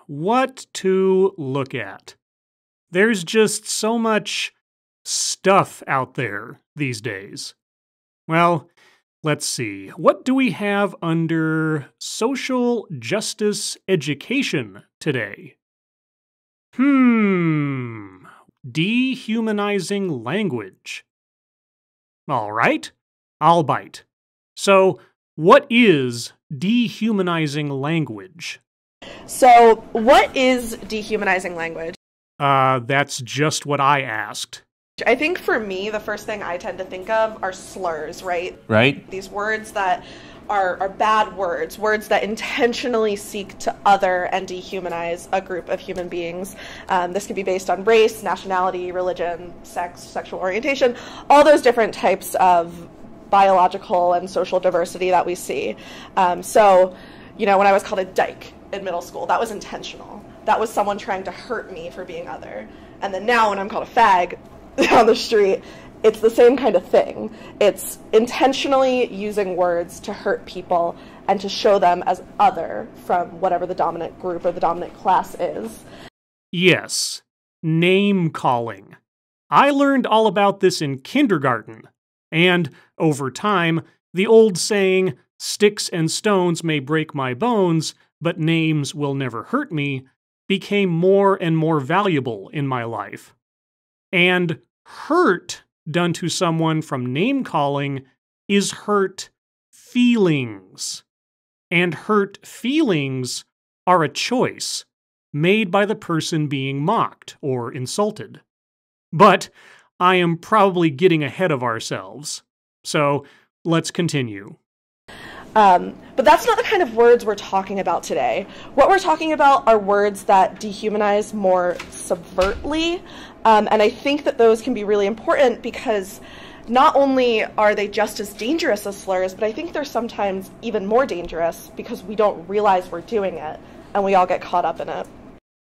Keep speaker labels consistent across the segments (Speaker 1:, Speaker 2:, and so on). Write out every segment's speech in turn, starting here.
Speaker 1: What to look at? There's just so much stuff out there these days. Well, let's see. What do we have under social justice education today? Dehumanizing language. All right, I'll bite. So, what is dehumanizing language?
Speaker 2: So, what is dehumanizing language?
Speaker 1: That's just what I asked.
Speaker 2: I think for me, the first thing I tend to think of are slurs, right?
Speaker 3: Right.
Speaker 2: These words that are bad words, words that intentionally seek to other and dehumanize a group of human beings. This could be based on race, nationality, religion, sex, sexual orientation, all those different types of biological and social diversity that we see. So, you know, when I was called a dyke in middle school, that was intentional. That was someone trying to hurt me for being other. And then now when I'm called a fag on the street, it's the same kind of thing. It's intentionally using words to hurt people and to show them as other from whatever the dominant group or the dominant class is.
Speaker 1: Yes, name calling. I learned all about this in kindergarten. And over time, the old saying, "Sticks and stones may break my bones, but names will never hurt me," became more and more valuable in my life. And hurt done to someone from name-calling is hurt feelings. And hurt feelings are a choice made by the person being mocked or insulted. But I am probably getting ahead of ourselves. So let's continue.
Speaker 2: But that's not the kind of words we're talking about today. What we're talking about are words that dehumanize more subvertly, and I think that those can be really important because not only are they just as dangerous as slurs, but I think they're sometimes even more dangerous because we don't realize we're doing it, and we all get caught up in it.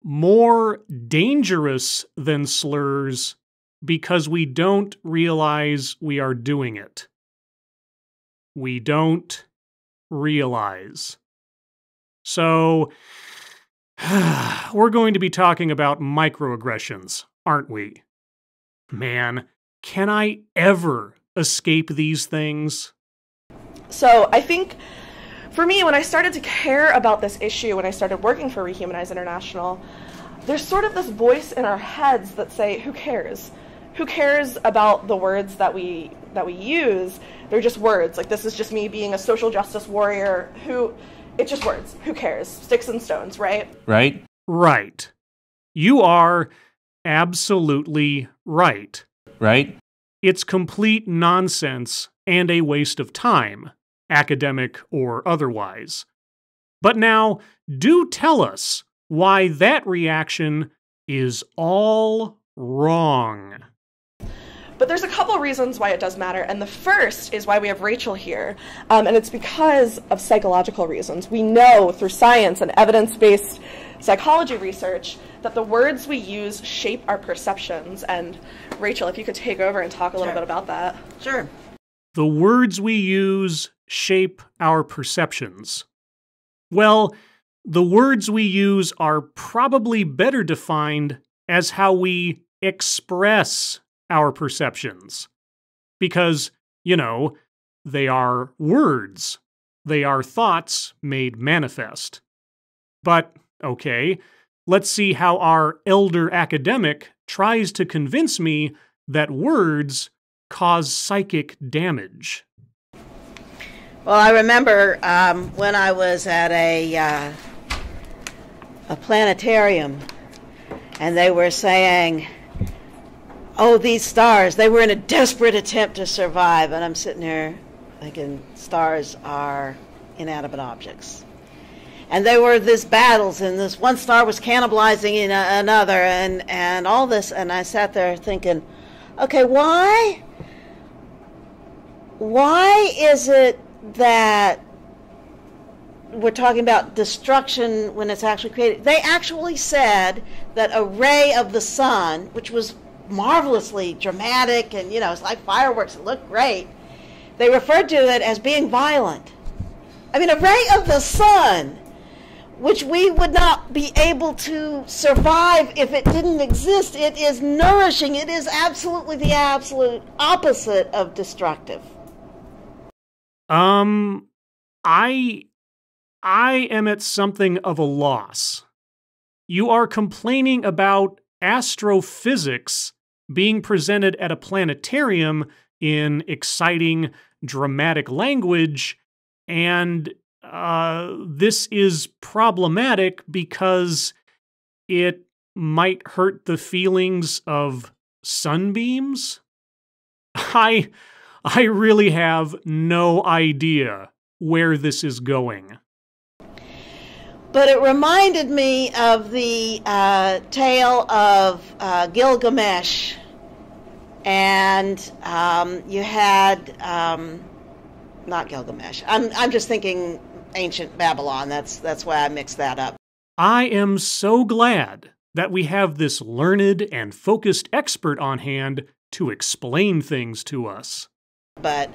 Speaker 1: More dangerous than slurs because we don't realize we are doing it. We don't realize. So, we're going to be talking about microaggressions, aren't we? Man, can I ever escape these things?
Speaker 2: So, I think for me, when I started to care about this issue, when I started working for Rehumanize International, there's sort of this voice in our heads that say, who cares? Who cares about the words that we use? They're just words. Like, this is just me being a social justice warrior. It's just words. Who cares? Sticks and stones, right?
Speaker 3: Right.
Speaker 1: Right. You are absolutely right.
Speaker 3: Right.
Speaker 1: It's complete nonsense and a waste of time, academic or otherwise. But now, do tell us why that reaction is all wrong.
Speaker 2: But there's a couple reasons why it does matter, and the first is why we have Rachel here, and it's because of psychological reasons. We know through science and evidence-based psychology research that the words we use shape our perceptions, and Rachel, if you could take over and talk a little bit about that.
Speaker 4: Sure.
Speaker 1: The words we use shape our perceptions. Well, the words we use are probably better defined as how we express our perceptions. Because, you know, they are words. They are thoughts made manifest. But, okay, let's see how our elder academic tries to convince me that words cause psychic damage.
Speaker 4: Well, I remember when I was at a planetarium, and they were saying, oh, these stars, they were in a desperate attempt to survive. And I'm sitting here thinking stars are inanimate objects. And there were these battles, and this one star was cannibalizing another, and all this. And I sat there thinking, okay, why why is it that we're talking about destruction when it's actually created? They actually said that a ray of the sun, which was marvelously dramatic and, it's like fireworks, it looked great, they referred to it as being violent. I mean, a ray of the sun, which we would not be able to survive if it didn't exist. It is nourishing. It is absolutely the absolute opposite of destructive.
Speaker 1: I am at something of a loss. You are complaining about astrophysics being presented at a planetarium in exciting, dramatic language, and this is problematic because it might hurt the feelings of sunbeams? I really have no idea where this is going.
Speaker 4: But it reminded me of the tale of Gilgamesh, and you had not Gilgamesh. I'm just thinking ancient Babylon. That's why I mixed that up.
Speaker 1: I am so glad that we have this learned and focused expert on hand to explain things to us.
Speaker 4: But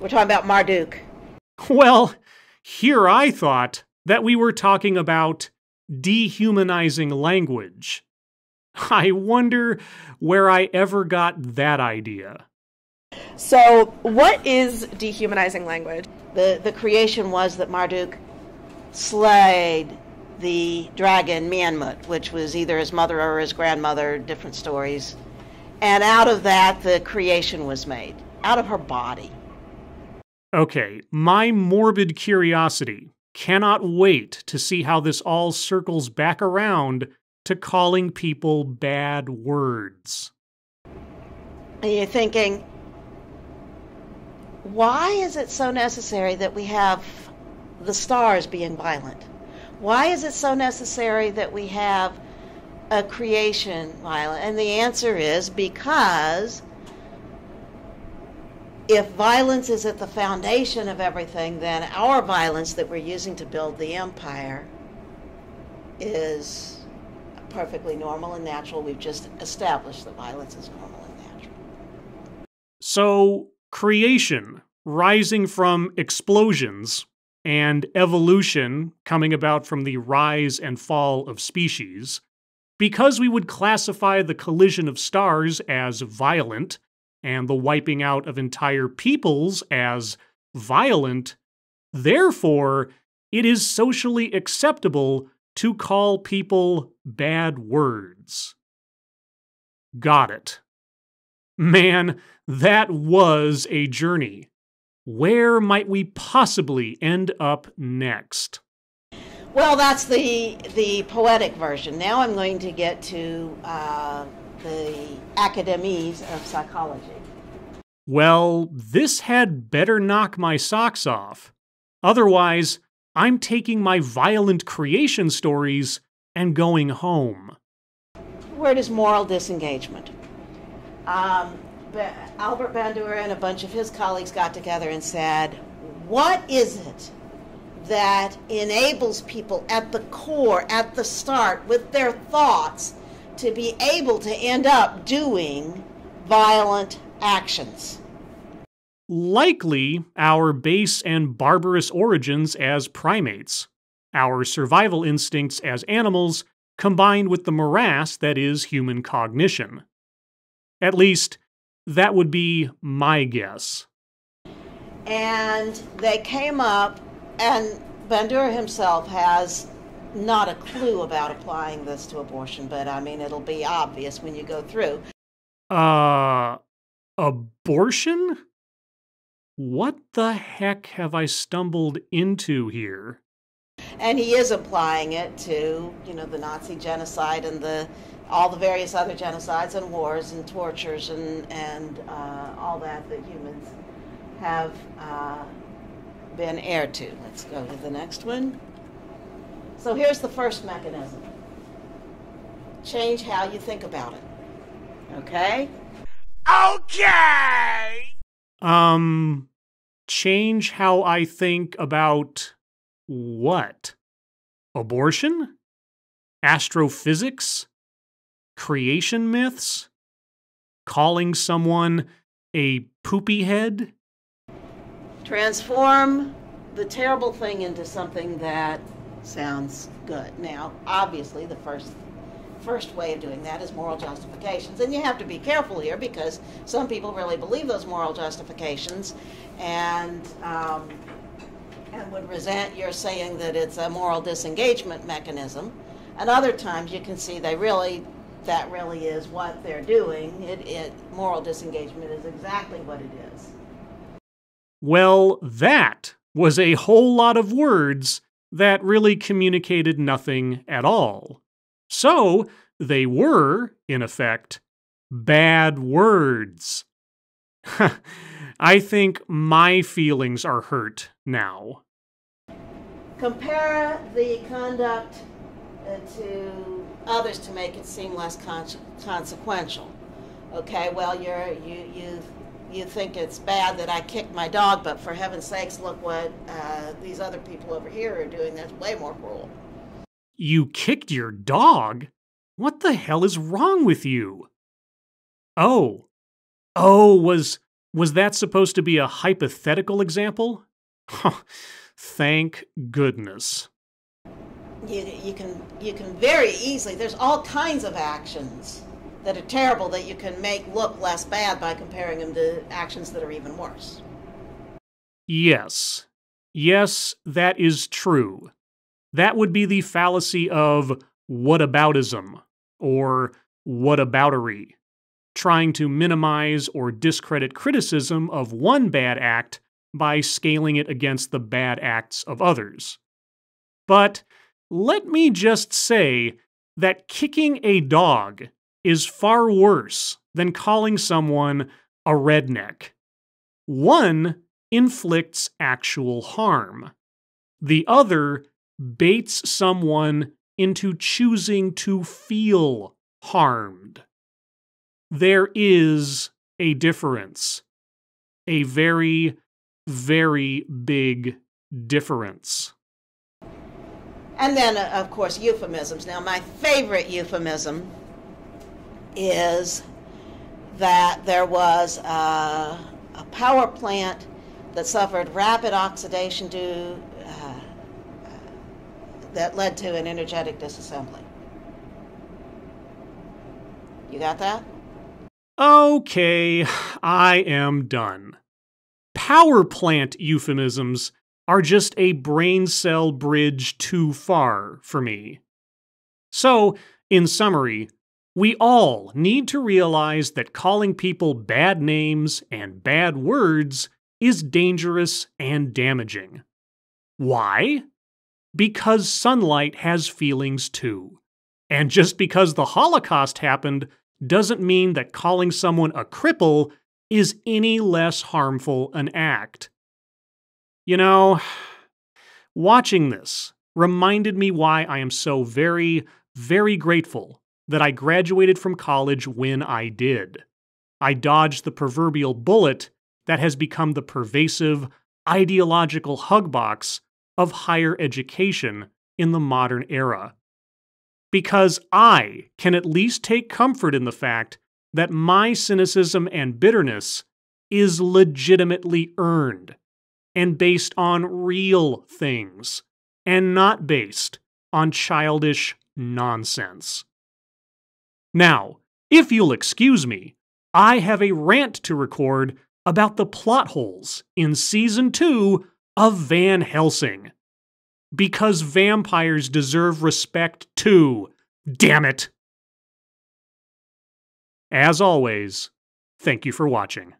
Speaker 4: we're talking about Marduk.
Speaker 1: Well, here I thought that we were talking about dehumanizing language. I wonder where I ever got that idea.
Speaker 2: So, what is dehumanizing language?
Speaker 4: The creation was that Marduk slayed the dragon Mianmut, which was either his mother or his grandmother, different stories. And out of that, the creation was made, out of her body.
Speaker 1: Okay, my morbid curiosity cannot wait to see how this all circles back around to calling people bad words.
Speaker 4: And you're thinking, why is it so necessary that we have the stars being violent? Why is it so necessary that we have a creation violent? And the answer is because if violence is at the foundation of everything, then our violence that we're using to build the empire is perfectly normal and natural. We've just established that violence is normal and natural.
Speaker 1: So, creation rising from explosions and evolution coming about from the rise and fall of species, because we would classify the collision of stars as violent and the wiping out of entire peoples as violent, therefore, it is socially acceptable to call people bad words. Got it. Man, that was a journey. Where might we possibly end up next?
Speaker 4: Well, that's the poetic version. Now I'm going to get to the academies of psychology.
Speaker 1: Well, this had better knock my socks off. Otherwise, I'm taking my violent creation stories and going home.
Speaker 4: The word is moral disengagement. Albert Bandura and a bunch of his colleagues got together and said, what is it that enables people at the core, at the start, with their thoughts, to be able to end up doing violent actions?
Speaker 1: Likely our base and barbarous origins as primates, our survival instincts as animals combined with the morass that is human cognition. At least, that would be my guess.
Speaker 4: And they came up, and Bandura himself has not a clue about applying this to abortion, but I mean, it'll be obvious when you go through.
Speaker 1: Abortion? What the heck have I stumbled into here?
Speaker 4: And he is applying it to, the Nazi genocide and all the various other genocides and wars and tortures and all that humans have been heir to. Let's go to the next one. So here's the first mechanism. Change how you think about it. Okay?
Speaker 3: Okay!
Speaker 1: Change how I think about what? Abortion? Astrophysics? Creation myths? Calling someone a poopy head?
Speaker 4: Transform the terrible thing into something that sounds good. Now, obviously, the first way of doing that is moral justifications, and you have to be careful here because some people really believe those moral justifications and would resent your saying that it's a moral disengagement mechanism. And other times you can see that really is what they're doing. Moral disengagement is exactly what it is.
Speaker 1: Well, that was a whole lot of words that really communicated nothing at all. So, they were, in effect, bad words. I think my feelings are hurt now.
Speaker 4: Compare the conduct to others to make it seem less consequential. Okay, well, you think it's bad that I kicked my dog, but for heaven's sakes, look what these other people over here are doing. That's way more cruel.
Speaker 1: You kicked your dog? What the hell is wrong with you? Oh, was that supposed to be a hypothetical example? Thank goodness.
Speaker 4: You can very easily, there's all kinds of actions that are terrible that you can make look less bad by comparing them to actions that are even worse.
Speaker 1: Yes, that is true. That would be the fallacy of whataboutism, or whataboutery, trying to minimize or discredit criticism of one bad act by scaling it against the bad acts of others. But let me just say that kicking a dog is far worse than calling someone a redneck. One inflicts actual harm. The other baits someone into choosing to feel harmed. There is a difference. A very, very big difference.
Speaker 4: And then, of course, euphemisms. Now, my favorite euphemism is that there was a power plant that suffered rapid oxidation that led to an energetic disassembly. You got that?
Speaker 1: Okay, I am done. Power plant euphemisms are just a brain cell bridge too far for me. So, in summary, we all need to realize that calling people bad names and bad words is dangerous and damaging. Why? Because sunlight has feelings too. And just because the Holocaust happened doesn't mean that calling someone a cripple is any less harmful an act. You know, watching this reminded me why I am so very, very grateful that I graduated from college when I did. I dodged the proverbial bullet that has become the pervasive, ideological hugbox of higher education in the modern era. Because I can at least take comfort in the fact that my cynicism and bitterness is legitimately earned and based on real things and not based on childish nonsense. Now, if you'll excuse me, I have a rant to record about the plot holes in Season 2 of Van Helsing. Because vampires deserve respect too, damn it! As always, thank you for watching.